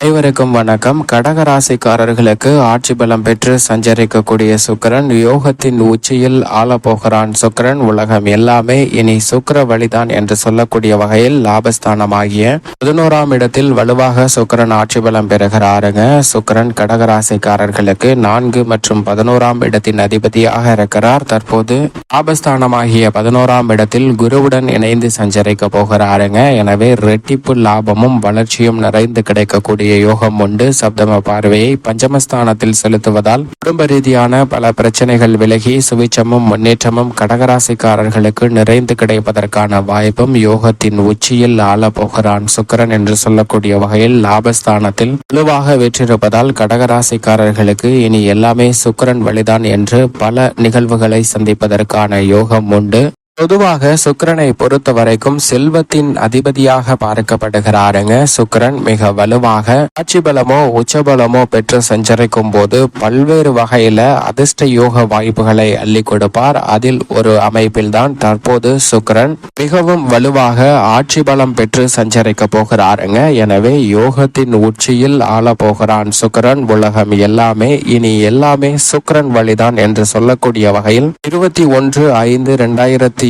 அனைவருக்கும் வணக்கம். கடகராசிக்காரர்களுக்கு ஆட்சி பலம் பெற்று சஞ்சரிக்கக்கூடிய சுக்கிரன் யோகத்தின் உச்சியில் ஆளப்போகிறான். சுக்கிரன் உலகம் எல்லாமே இனி சுக்கிர வழிதான் என்று சொல்லக்கூடிய வகையில் லாபஸ்தானமாகிய 11ஆம் இடத்தில் வலுவாக சுக்கிரன் ஆட்சி பலம் பெறுகிறாருங்க. சுக்கிரன் கடகராசிக்காரர்களுக்கு 4 மற்றும் 11ஆம் இடத்தின் அதிபதியாக இருக்கிறார். தற்போது லாபஸ்தானமாகிய 11ஆம் இடத்தில் குருவுடன் இணைந்து சஞ்சரிக்க போகிறாருங்க. எனவே ரெட்டிப்பு லாபமும் வளர்ச்சியும் நிறைந்து கிடைக்கக்கூடிய யோகம் உண்டு. சப்தம பார்வையை பஞ்சமஸ்தானத்தில் செலுத்துவதால் குடும்ப ரீதியான பல பிரச்சனைகள் விலகி சுவிச்சமும் முன்னேற்றமும் கடகராசிக்காரர்களுக்கு நிறைந்து கிடைப்பதற்கான வாய்ப்பும் யோகத்தின் உச்சியில் ஆள போகிறான் சுக்கிரன் என்று சொல்லக்கூடிய வகையில் லாபஸ்தானத்தில் வலுவாக வெற்றிருப்பதால் கடகராசிக்காரர்களுக்கு இனி எல்லாமே சுக்கிரன் வழிதான் என்று பல நிகழ்வுகளை சந்திப்பதற்கான யோகம் உண்டு. பொதுவாக சுக்கிரனை பொறுத்த வரைக்கும் செல்வத்தின் அதிபதியாக பார்க்கப்படுகிறாருங்க. சுக்கிரன் மிக வலுவாக ஆட்சி பலமோ உச்சபலமோ பெற்று சஞ்சரிக்கும் போது பல்வேறு வகையில அதிர்ஷ்ட யோக வாய்ப்புகளை அள்ளி கொடுப்பார். அதில் ஒரு அமைப்பில் தான் தற்போது சுக்கிரன் மிகவும் வலுவாக ஆட்சி பலம் பெற்று சஞ்சரிக்க போகிறாருங்க. எனவே யோகத்தின் உச்சியில் ஆள போகிறான் சுக்கிரன். உலகம் எல்லாமே இனி எல்லாமே சுக்கிரன் வழிதான் என்று சொல்லக்கூடிய வகையில் 21/5/2024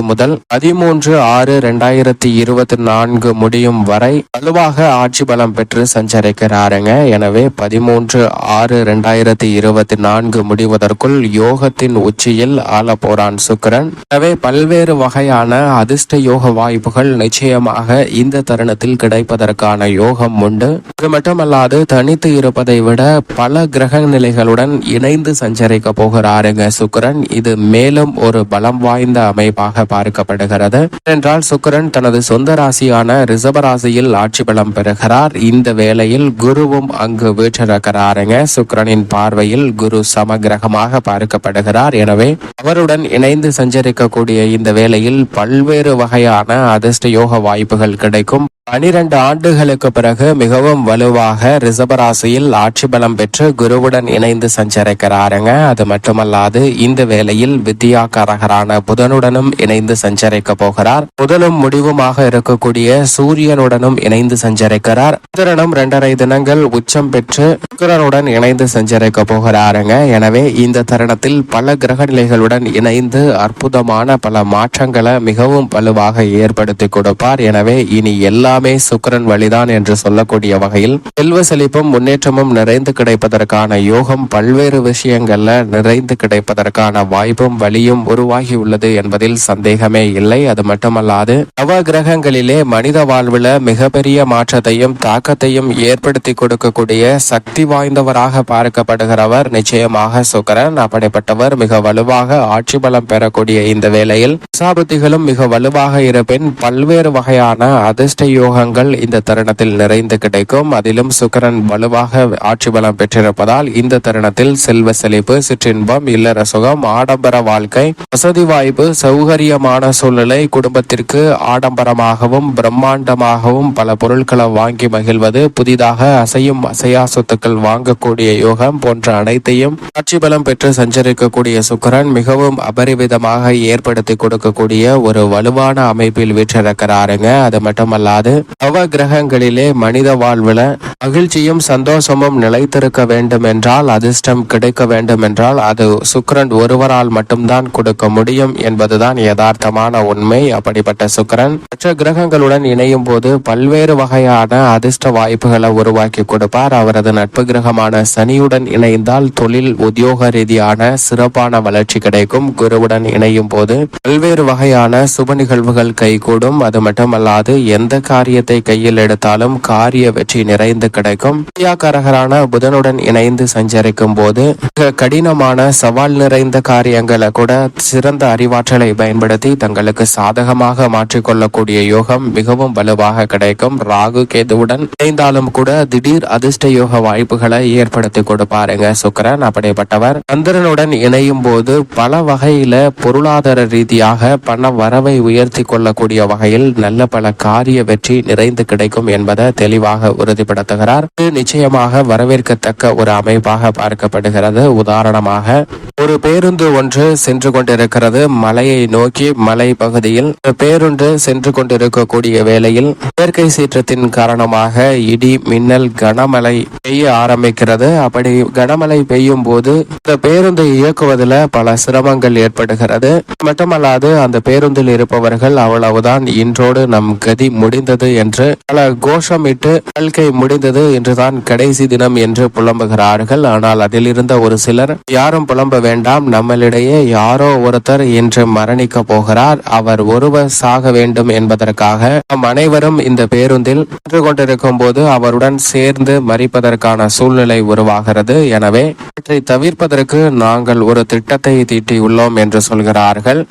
முதல் 13/6/2024 முடியும் வரை வலுவாக ஆட்சி பலம் பெற்று சஞ்சரிக்கிறாருங்க. எனவே 13/6/2024 முடிவதற்குள் யோகத்தின் உச்சியில் ஆள போறான் சுக்கிரன். எனவே பல்வேறு வகையான அதிர்ஷ்ட யோக வாய்ப்புகள் நிச்சயமாக இந்த தருணத்தில் கிடைப்பதற்கான யோகம் உண்டு. இது மட்டுமல்லாது தனித்து இருப்பதை விட பல கிரக நிலைகளுடன் இணைந்து சஞ்சரிக்க போகிறாருங்க சுக்கிரன். இது மேலும் ஒரு பலம் வாய்ந்த அமைப்பாக பார்க்கப்படுகிறது. என்றால் சுக்கிரன் தனது சொந்த ராசியான ரிஷப ராசியில் ஆட்சி பலம் பெறுகிறார். இந்த வேளையில் குருவும் அங்கு வீற்றிருக்கிறாருங்க. சுக்கிரனின் பார்வையில் குரு சமகிரகமாக பார்க்கப்படுகிறார். எனவே அவருடன் இணைந்து சஞ்சரிக்கக்கூடிய இந்த வேளையில் பல்வேறு வகையான அதிர்ஷ்ட யோக வாய்ப்புகள் கிடைக்கும். 12 ஆண்டுகளுக்கு பிறகு மிகவும் வலுவாக ரிஷபராசியில் ஆட்சி பலம் பெற்று குருவுடன் இணைந்து சஞ்சரிக்கிறாருங்க. அது மட்டுமல்லாது இந்த வேளையில் வித்யாகாரகரான புதனுடனும் இணைந்து சஞ்சரிக்க போகிறார். முதலும் முடிவுமாக இருக்கக்கூடிய சூரியனுடனும் இணைந்து சஞ்சரிக்கிறார். புதனும் 2.5 தினங்கள் உச்சம் பெற்று சுக்கிரனுடன் இணைந்து சஞ்சரிக்க போகிறாருங்க. எனவே இந்த தருணத்தில் பல கிரக நிலைகளுடன் இணைந்து அற்புதமான பல மாற்றங்களை மிகவும் வலுவாக ஏற்படுத்தி கொடுப்பார். எனவே இனி எல்லாமே சுக்கிரன் வழிதான் என்று சொல்லக்கூடிய வகையில் செல்வ செழிப்பும் முன்னேற்றமும் நிறைந்து கிடைப்பதற்கான யோகம் பல்வேறு விஷயங்கள்ல நிறைந்து கிடைப்பதற்கான வாய்ப்பும் வழியும் உருவாகி உள்ளது என்பதில் சந்தேகமே இல்லை. அது மட்டுமல்லாது நவ கிரகங்களிலே மனித வாழ்வுல மிகப்பெரிய மாற்றத்தையும் தாக்கத்தையும் ஏற்படுத்தி கொடுக்கக்கூடிய சக்தி வாய்ந்தவராக பார்க்கப்படுகிறவர் நிச்சயமாக சுக்கிரன். அப்படிப்பட்டவர் மிக வலுவாக ஆட்சி பலம் பெறக்கூடிய இந்த வேளையில் சாபுத்திகளும் மிக வலுவாக இருப்பின் பல்வேறு வகையான அதிர்ஷ்ட யோகங்கள் இந்த தருணத்தில் நிறைந்து கிடைக்கும். அதிலும் சுக்கிரன் வலுவாக ஆட்சி பலம் பெற்றிருப்பதால் இந்த தருணத்தில் செல்வ செழிப்பு, சிற்றின்பம், இல்லற சுகம், ஆடம்பர வாழ்க்கை, வசதி வாய்ப்பு, சௌகரியமான சூழ்நிலை, குடும்பத்திற்கு ஆடம்பரமாகவும் பிரம்மாண்டமாகவும் பல பொருட்களை வாங்கி மகிழ்வது, புதிதாக அசையும் அசையா சொத்துக்கள் வாங்கக்கூடிய யோகம் போன்ற அனைத்தையும் ஆட்சி பலம் பெற்று சஞ்சரிக்கக்கூடிய சுக்கிரன் மிகவும் அபரிவிதமாக ஏற்படுத்தி கொடுக்கக்கூடிய ஒரு வலுவான அமைப்பில் வீற்றிருக்கிறாருங்க. அது மட்டுமல்லாது நவ கிரகங்களிலே மனித வாழ்வுல மகிழ்ச்சியும் சந்தோஷமும் நிலைத்திருக்க வேண்டும் என்றால், அதிர்ஷ்டம் கிடைக்க வேண்டும் என்றால் அது சுக்கிரன் ஒருவரால் மட்டும்தான் கொடுக்க முடியும் என்பதுதான் யதார்த்தமான உண்மை. அப்படிப்பட்ட சுக்கிரன் மற்ற கிரகங்களுடன் இணையும் போது பல்வேறு வகையான அதிர்ஷ்ட வாய்ப்புகளை உருவாக்கி கொடுப்பார். அவரது நட்பு கிரகமான சனியுடன் இணைந்தால் தொழில் உத்தியோக ரீதியான சிறப்பான வளர்ச்சி கிடைக்கும். குருவுடன் இணையும் போது பல்வேறு வகையான சுப நிகழ்வுகள் கைகூடும். அது மட்டுமல்லாது எந்த காரியத்தை கையில் எடுத்தாலும் காரிய வெற்றி நிறைந்து கிடைக்கும். வித்யாகாரகரான புதனுடன் இணைந்து சஞ்சரிக்கும் போது கடினமான சவால் நிறைந்த காரியங்களை கூட சிறந்த அறிவாற்றலை பயன்படுத்தி தங்களுக்கு சாதகமாக மாற்றிக்கொள்ளக்கூடிய யோகம் மிகவும் வலுவாக கிடைக்கும். ராகு கேதுவுடன் இணைந்தாலும் கூட திடீர் அதிர்ஷ்ட யோக வாய்ப்புகளை ஏற்படுத்தி கொடுப்பாருங்க சுக்கிரன். அப்படிப்பட்டவர் சந்திரனுடன் இணையும் போது பல வகையில பொருளாதார ரீதியாக பண வரவை உயர்த்தி கொள்ளக்கூடிய வகையில் நல்ல பல காரிய வெற்றி வெற்றி நிறைந்து கிடைக்கும் என்பதை தெளிவாக உறுதிப்படுத்துகிறார். இது நிச்சயமாக வரவேற்கத்தக்க ஒரு அமைப்பாக பார்க்கப்படுகிறது. உதாரணமாக ஒரு பேருந்து ஒன்று சென்று கொண்டிருக்கிறது. மலையை நோக்கி மலை பகுதியில் பேருந்து சென்று கொண்டிருக்கக்கூடிய வேளையில் இயற்கை சீற்றத்தின் காரணமாக இடி மின்னல் கனமழை பெய்ய ஆரம்பிக்கிறது. அப்படி கனமழை பெய்யும் போது இந்த பேருந்தை இயக்குவதில் பல சிரமங்கள் ஏற்படுகிறது. மட்டுமல்லாது அந்த பேருந்தில் இருப்பவர்கள் அவ்வளவுதான், இன்றோடு நம் கதி முடிந்தது என்று பல கோஷமிட்டு வாழ்க்கை முடிந்தது என்றுதான் கடைசி தினம் என்று புலம்புகிறார்கள். ஆனால் அதில் இருந்த ஒரு சிலர், யாரும் புலம்ப வேண்டாம், நம்மளிடையே யாரோ ஒருத்தர் இன்று மரணிக்க போகிறார், அவர் ஒருவர் சாக வேண்டும் என்பதற்காக நம் அனைவரும் இந்த பேருந்தில் சென்று கொண்டிருக்கும் போது அவருடன் சேர்ந்து மரிப்பதற்கான சூழ்நிலை உருவாகிறது. எனவே இவற்றை தவிர்ப்பதற்கு நாங்கள் ஒரு திட்டத்தை தீட்டியுள்ளோம் என்று சொல்கிறார்கள்.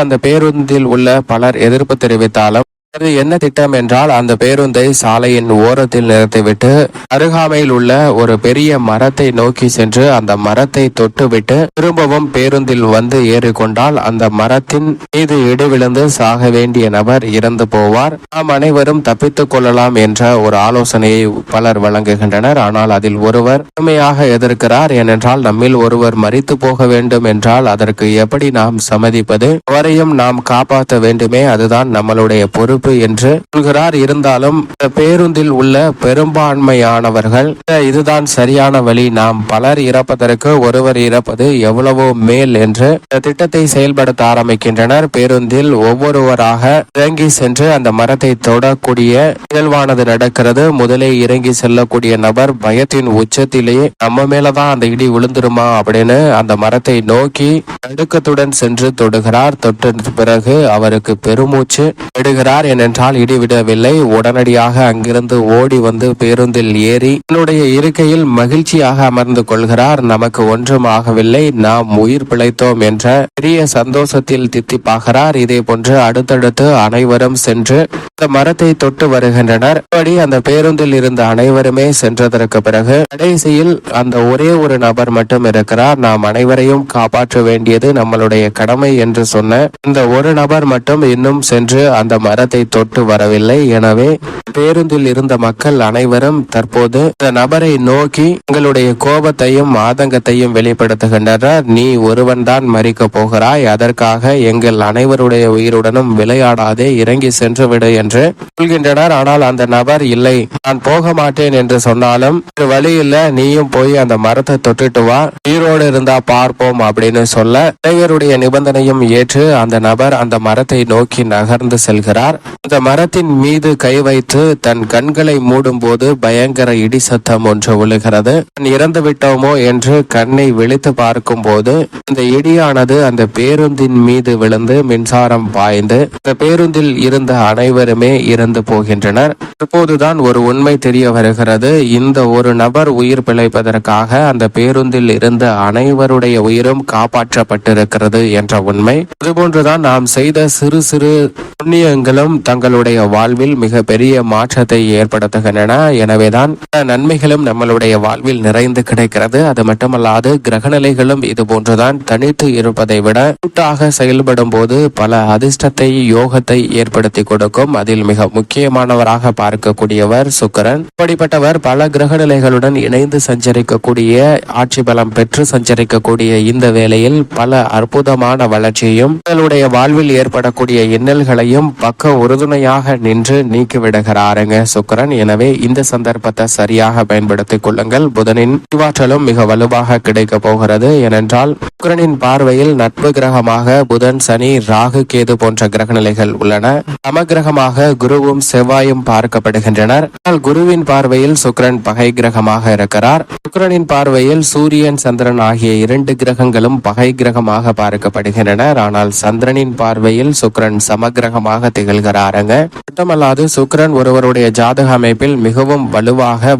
அந்த பேருந்தில் உள்ள பலர் எதிர்ப்பு தெரிவித்தாலும் அது என்ன திட்டம் என்றால், அந்த பேருந்தை சாலையின் ஓரத்தில் நிறுத்திவிட்டு அருகாமையில் உள்ள ஒரு பெரிய மரத்தை நோக்கி சென்று அந்த மரத்தை தொட்டுவிட்டு திரும்பவும் பேருந்தில் வந்து ஏறிக்கொண்டால் அந்த மரத்தின் மீது இடி விழுந்து சாக வேண்டிய நபர் இறந்து போவார், நாம் அனைவரும் தப்பித்துக் கொள்ளலாம் என்ற ஒரு ஆலோசனையை பலர் வழங்குகின்றனர். ஆனால் அதில் ஒருவர் கடுமையாக எதிர்க்கிறார். ஏனென்றால் நம்மில் ஒருவர் மரித்து போக வேண்டும் என்றால் அதற்கு எப்படி நாம் சம்மதிப்பது? அவரையும் நாம் காப்பாற்ற வேண்டுமே, அதுதான் நம்மளுடைய பொறுப்பு என்று சொல்கிறார். இருந்தாலும் பேருந்தில் உள்ள பெரும்பான்மையானவர்கள் இதுதான் சரியான வழி, நாம் பலர் இறப்பதற்கு ஒருவர் இறப்பது எவ்வளவோ மேல் என்று திட்டத்தை செயல்படுத்த ஆரம்பிக்கின்றனர். பேருந்தில் ஒவ்வொருவராக இறங்கி சென்று அந்த மரத்தை தொடக்கூடிய நிகழ்வானது நடக்கிறது. முதலே இறங்கி செல்லக்கூடிய நபர் பயத்தின் உச்சத்திலேயே நம்ம மேலதான் அந்த இடி விழுந்துருமா அப்படின்னு அந்த மரத்தை நோக்கி நடுக்கத்துடன் சென்று தொடுகிறார். தொட்ட பிறகு அவருக்கு பெருமூச்சு விடுகிறார். ஏனென்றால் இடிவிடவில்லை. உடனடியாக அங்கிருந்து ஓடி வந்து பேருந்தில் ஏறி தன்னுடைய இருக்கையில் மகிழ்ச்சியாக அமர்ந்து கொள்கிறார். நமக்கு ஒன்றும் ஆகவில்லை, நாம் உயிர் பிழைத்தோம் என்ற பெரிய சந்தோஷத்தில் தித்திப்பாகிறார். இதே போன்று அடுத்தடுத்து அனைவரும் சென்று இந்த மரத்தை தொட்டு வருகின்றனர். அப்படி அந்த பேருந்தில் இருந்த அனைவருமே சென்றதற்கு பிறகு கடைசியில் அந்த ஒரே ஒரு நபர் மட்டும் இருக்கிறார். நாம் அனைவரையும் காப்பாற்ற வேண்டியது நம்மளுடைய கடமை என்று சொன்ன இந்த ஒரு நபர் மட்டும் இன்னும் சென்று அந்த மரத்தை தொட்டு வரவில்லை. எனவே பேருந்தில் இருந்த மக்கள் அனைவரும் தற்போது இந்த நபரை நோக்கி எங்களுடைய கோபத்தையும் ஆதங்கத்தையும் வெளிப்படுத்துகின்றனர். நீ ஒருவன் தான் மறிக்க போகிறாய், அதற்காக எங்கள் அனைவருடைய உயிருடனும் விளையாடாதே, இறங்கி சென்று விடு என்று சொல்கின்றனர். ஆனால் அந்த நபர் இல்லை, நான் போக மாட்டேன் என்று சொன்னாலும் ஒரு வழி இல்ல, நீயும் போய் அந்த மரத்தை தொட்டுட்டு வா, உயிரோடு இருந்தா பார்ப்போம் அப்படின்னு சொல்ல அனைவருடைய நிபந்தனையும் ஏற்று அந்த நபர் அந்த மரத்தை நோக்கி நகர்ந்து செல்கிறார். அந்த மரத்தின் மீது கை வைத்து தன் கண்களை மூடும் போது பயங்கர இடி சத்தம் ஒன்று விழுகிறது. இறந்து விட்டோமோ என்று கண்ணை விழித்து பார்க்கும் போது இந்த இடியானது அந்த பேருந்தின் மீது விழுந்து மின்சாரம் பாய்ந்து இந்த பேருந்தில் இருந்த அனைவருமே இறந்து போகின்றனர். இப்போதுதான் ஒரு உண்மை தெரிய வருகிறது. இந்த ஒரு நபர் உயிர் பிழைப்பதற்காக அந்த பேருந்தில் இருந்த அனைவருடைய உயிரும் காப்பாற்றப்பட்டிருக்கிறது என்ற உண்மை. இதுபோன்றுதான் நாம் செய்த சிறு சிறு புண்ணியங்களும் தங்களுடைய வாழ்வில் மிக பெரிய மாற்றத்தை ஏற்படுத்துகின்றன. எனவேதான் நன்மைகளும் நம்மளுடைய வாழ்வில் நிறைந்து கிடைக்கிறது. அது மட்டுமல்லாது கிரகநிலைகளும் இது போன்றுதான் தனித்து இருப்பதை விட கூட்டாக செயல்படும் போது பல அதிர்ஷ்டத்தை யோகத்தை ஏற்படுத்தி கொடுக்கும். அதில் மிக முக்கியமானவராக பார்க்கக்கூடியவர் சுக்கிரன். இப்படிப்பட்டவர் பல கிரகநிலைகளுடன் இணைந்து சஞ்சரிக்கக்கூடிய, ஆட்சி பலம் பெற்று சஞ்சரிக்கக்கூடிய இந்த வேளையில் பல அற்புதமான வளர்ச்சியையும் உங்களுடைய வாழ்வில் ஏற்படக்கூடிய இன்னல்களையும் பக்க உறுதுணையாக நின்று நீக்கிவிடுகிறாருங்க சுக்கிரன். எனவே இந்த சந்தர்ப்பத்தை சரியாக பயன்படுத்திக் கொள்ளுங்கள். புதனின் அறிவாற்றலும் மிக வலுவாக கிடைக்க போகிறது. ஏனென்றால் சுக்கிரனின் பார்வையில் நட்பு கிரகமாக புதன், சனி, ராகு, கேது போன்ற கிரகநிலைகள் உள்ளன. சமகிரகமாக குருவும் செவ்வாயும் பார்க்கப்படுகின்றனர். குருவின் பார்வையில் சுக்கிரன் பகை கிரகமாக இருக்கிறார். சுக்கிரனின் பார்வையில் சூரியன், சந்திரன் ஆகிய இரண்டு கிரகங்களும் பகை கிரகமாக பார்க்கப்படுகின்றனர். ஆனால் சந்திரனின் பார்வையில் சுக்கிரன் சமகிரகமாக திகழ்கிறாருங்க. மட்டுமல்லாது சுக்கிரன் ஒருவருடைய ஜாதக அமைப்பில் மிகவும்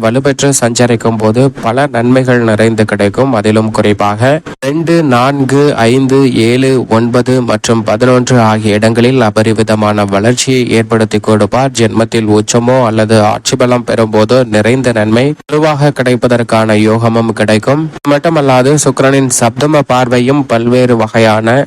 வலுப்பெற்று சஞ்சரிக்கும் போது பல நன்மைகள் நிறைந்து கிடைக்கும். அதிலும் குறிப்பாக 2, 4, 5, 7, 9 மற்றும் 11 ஆகிய இடங்களில் அபரிவிதமான வளர்ச்சியை ஏற்படுத்தி கொடுப்பார். ஜென்மத்தில் உச்சமோ அல்லது ஆட்சி பலம் பெறும் போதோ நிறைந்த நன்மை வலுவாக கிடைப்பதற்கான யோகமும் கிடைக்கும். மட்டுமல்லாது சுக்கிரனின் சப்தம பார்வையும் பல்வேறு வகையான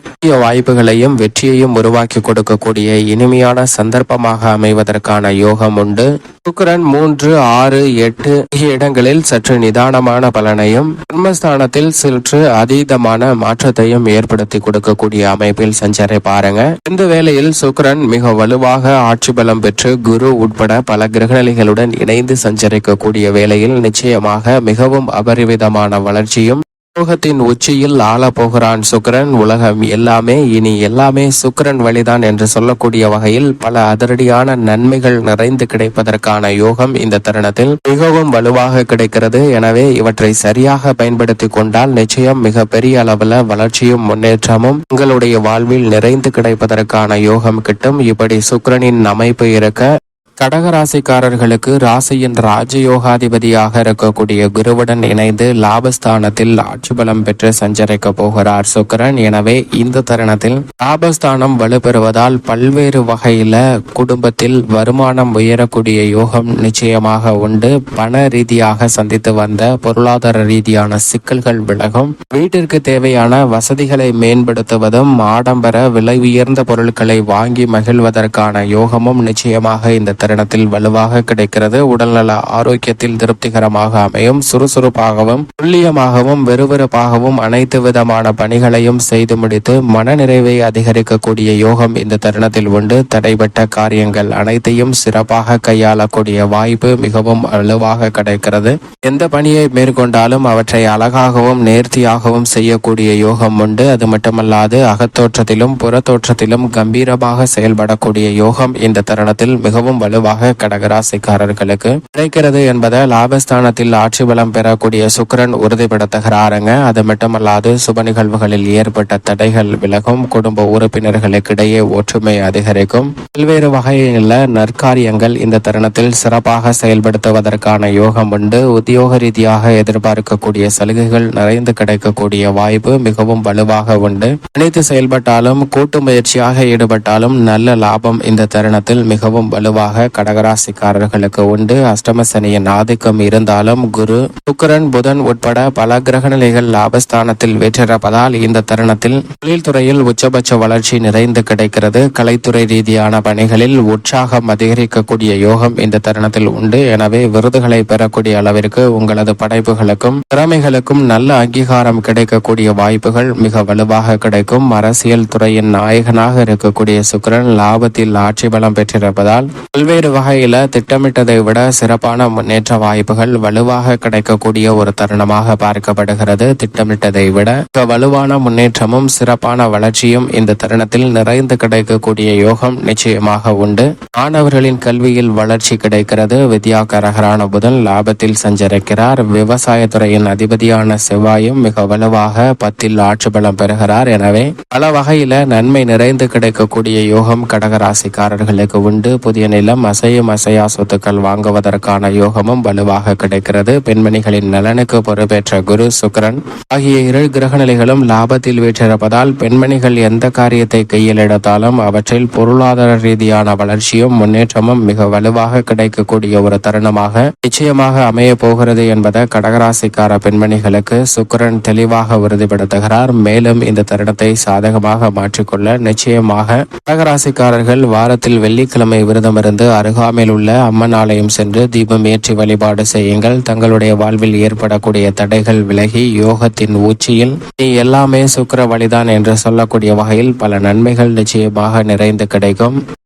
வாய்ப்புகளையும் வெற்றியையும் உருவாக்கி கொடுக்கக்கூடிய இனிமையான சந்தர்ப்பமாக அமைவதற்கான யோகம் உண்டு. சுக்கிரன் 3, 6, 8 இடங்களில் சற்று நிதானமான பலனையும் கர்மஸ்தானத்தில் சற்று அதீதமான மாற்றத்தையும் ஏற்படுத்தி கொடுக்கக்கூடிய அமைப்பில் சஞ்சரை பாருங்க. இந்த வேளையில் சுக்கிரன் மிக வலுவாக ஆட்சி பலம் பெற்று குரு உட்பட பல கிரகநிலைகளுடன் இணைந்து சஞ்சரிக்கக்கூடிய வேளையில் நிச்சயமாக மிகவும் அபரிவிதமான வளர்ச்சியும் யோகத்தின் உச்சியில் ஆள போகிறான் சுக்கிரன். உலகம் எல்லாமே இனி எல்லாமே சுக்கிரன் வழிதான் என்று சொல்லக்கூடிய வகையில் பல அதிரடியான நன்மைகள் நிறைந்து கிடைப்பதற்கான யோகம் இந்த தருணத்தில் மிகவும் வலுவாக கிடைக்கிறது. எனவே இவற்றை சரியாக பயன்படுத்தி கொண்டால் நிச்சயம் மிக பெரிய அளவுல வளர்ச்சியும் முன்னேற்றமும் உங்களுடைய வாழ்வில் நிறைந்து கிடைப்பதற்கான யோகம் கிட்டும். இப்படி சுக்கிரனின் அமைப்பு இருக்க கடகராசிக்காரர்களுக்கு ராசியின் ராஜயோகாதிபதியாக இருக்கக்கூடிய குருவுடன் இணைந்து லாபஸ்தானத்தில் ஆட்சி பலம் பெற்று சஞ்சரிக்க போகிறார் சுக்கிரன். எனவே இந்த தருணத்தில் லாபஸ்தானம் வலுப்பெறுவதால் பல்வேறு வகையில குடும்பத்தில் வருமானம் உயரக்கூடிய யோகம் நிச்சயமாக உண்டு. பண ரீதியாக சந்தித்து வந்த பொருளாதார ரீதியான சிக்கல்கள் விலகும். வீட்டிற்கு தேவையான வசதிகளை மேம்படுத்துவதும் ஆடம்பர விலை உயர்ந்த பொருட்களை வாங்கி மகிழ்வதற்கான யோகமும் நிச்சயமாக இந்த தருணத்தில் வலுவாக கிடைக்கிறது. உடல்நல ஆரோக்கியத்தில் திருப்திகரமாக அமையும். சுறுசுறுப்பாகவும் துல்லியமாகவும் விறுவிறுப்பாகவும் அனைத்து விதமான பணிகளையும் செய்து முடித்து மனநிறைவை அதிகரிக்கக்கூடிய யோகம் இந்த தருணத்தில் உண்டு. தடைபட்ட காரியங்கள் அனைத்தையும் சிறப்பாக கையாளக்கூடிய வாய்ப்பு மிகவும் வலுவாக கிடைக்கிறது. எந்த பணியை மேற்கொண்டாலும் அவற்றை அழகாகவும் நேர்த்தியாகவும் செய்யக்கூடிய யோகம் உண்டு. அது மட்டுமல்லாது அகத்தோற்றத்திலும் புறத்தோற்றத்திலும் கம்பீரமாக செயல்படக்கூடிய யோகம் இந்த தருணத்தில் மிகவும் வலுவாக கடகராசிக்காரர்களுக்கு கிடைக்கிறது என்பதை லாபஸ்தானத்தில் ஆட்சி பலம் பெறக்கூடிய சுக்கிரன் உறுதிப்படுத்துகிறாருங்க. அது மட்டுமல்லாது சுப நிகழ்வுகளில் ஏற்பட்ட தடைகள் விலகும். குடும்ப உறுப்பினர்களுக்கிடையே ஒற்றுமை அதிகரிக்கும். பல்வேறு வகையில் நற்காரியங்கள் இந்த தருணத்தில் சிறப்பாக செயல்படுத்துவதற்கான யோகம் உண்டு. உத்தியோக ரீதியாக எதிர்பார்க்கக்கூடிய சலுகைகள் நிறைந்து கிடைக்கக்கூடிய வாய்ப்பு மிகவும் வலுவாக உண்டு. அனைத்து செயல்பட்டாலும் கூட்டு முயற்சியாக ஈடுபட்டாலும் நல்ல லாபம் இந்த தருணத்தில் மிகவும் வலுவாக கடகராசிக்காரர்களுக்கு உண்டு. அஷ்டம சனியின் ஆதிக்கம் இருந்தாலும் குரு சுக்கிரன் புதன் உட்பட பல கிரகநிலைகள் லாபஸ்தானத்தில் வெற்றிருப்பதால் இந்த தருணத்தில் தொழில்துறையில் உச்சபட்ச வளர்ச்சி நிறைந்து கிடைக்கிறது. கலைத்துறை ரீதியான பணிகளில் உற்சாகம் அதிகரிக்கக்கூடிய யோகம் இந்த தருணத்தில் உண்டு. எனவே விருதுகளை பெறக்கூடிய அளவிற்கு உங்களது படைப்புகளுக்கும் திறமைகளுக்கும் நல்ல அங்கீகாரம் கிடைக்கக்கூடிய வாய்ப்புகள் மிக வலுவாக கிடைக்கும். அரசியல் துறையின் நாயகனாக இருக்கக்கூடிய சுக்கிரன் லாபத்தில் ஆட்சி பலம் பெற்றிருப்பதால் பல்வேறு வகையில திட்டமிட்டதை விட சிறப்பான முன்னேற்ற வாய்ப்புகள் வலுவாக கிடைக்கக்கூடிய ஒரு தருணமாக பார்க்கப்படுகிறது. திட்டமிட்டதை விட வலுவான முன்னேற்றமும் சிறப்பான வளர்ச்சியும் இந்த தருணத்தில் நிறைந்து கிடைக்கக்கூடிய யோகம் நிச்சயமாக உண்டு. மாணவர்களின் கல்வியில் வளர்ச்சி கிடைக்கிறது. வித்யாகரகரான புதன் லாபத்தில் சஞ்சரிக்கிறார். விவசாயத்துறையின் அதிபதியான செவ்வாயும் மிக வலுவாக 10 ஆட்சி பலம் பெறுகிறார். எனவே பல வகையில நன்மை நிறைந்து கிடைக்கக்கூடிய யோகம் கடகராசிக்காரர்களுக்கு உண்டு. புதிய நிலம் அசையும் அசையா சொத்துக்கள் வாங்குவதற்கான யோகமும் வலுவாக கிடைக்கிறது. பெண்மணிகளின் நலனுக்கு பொறுப்பேற்ற குரு சுக்கிரன் ஆகிய 2 கிரகநிலைகளும் லாபத்தில் வீற்றிருப்பதால் பெண்மணிகள் எந்த காரியத்தை கையில் எடுத்தாலும் அவற்றில் பொருளாதார ரீதியான வளர்ச்சியும் முன்னேற்றமும் மிக வலுவாக கிடைக்கக்கூடிய ஒரு தருணமாக நிச்சயமாக அமைய போகிறது என்பதை கடகராசிக்கார பெண்மணிகளுக்கு சுக்கிரன் தெளிவாக உறுதிப்படுத்துகிறார். மேலும் இந்த தருணத்தை சாதகமாக மாற்றிக்கொள்ள நிச்சயமாக கடகராசிக்காரர்கள் வாரத்தில் வெள்ளிக்கிழமை விரதமிருந்து அருகாமையில் உள்ள அம்மன் ஆலயம் சென்று தீபம் ஏற்றி வழிபாடு செய்யுங்கள். தங்களுடைய வாழ்வில் ஏற்படக்கூடிய தடைகள் விலகி யோகத்தின் உச்சியில் எல்லாமே சுக்கிர வழிதான் என்று சொல்லக்கூடிய வகையில் பல நன்மைகள் நிச்சயமாக நிறைந்து கிடைக்கும்.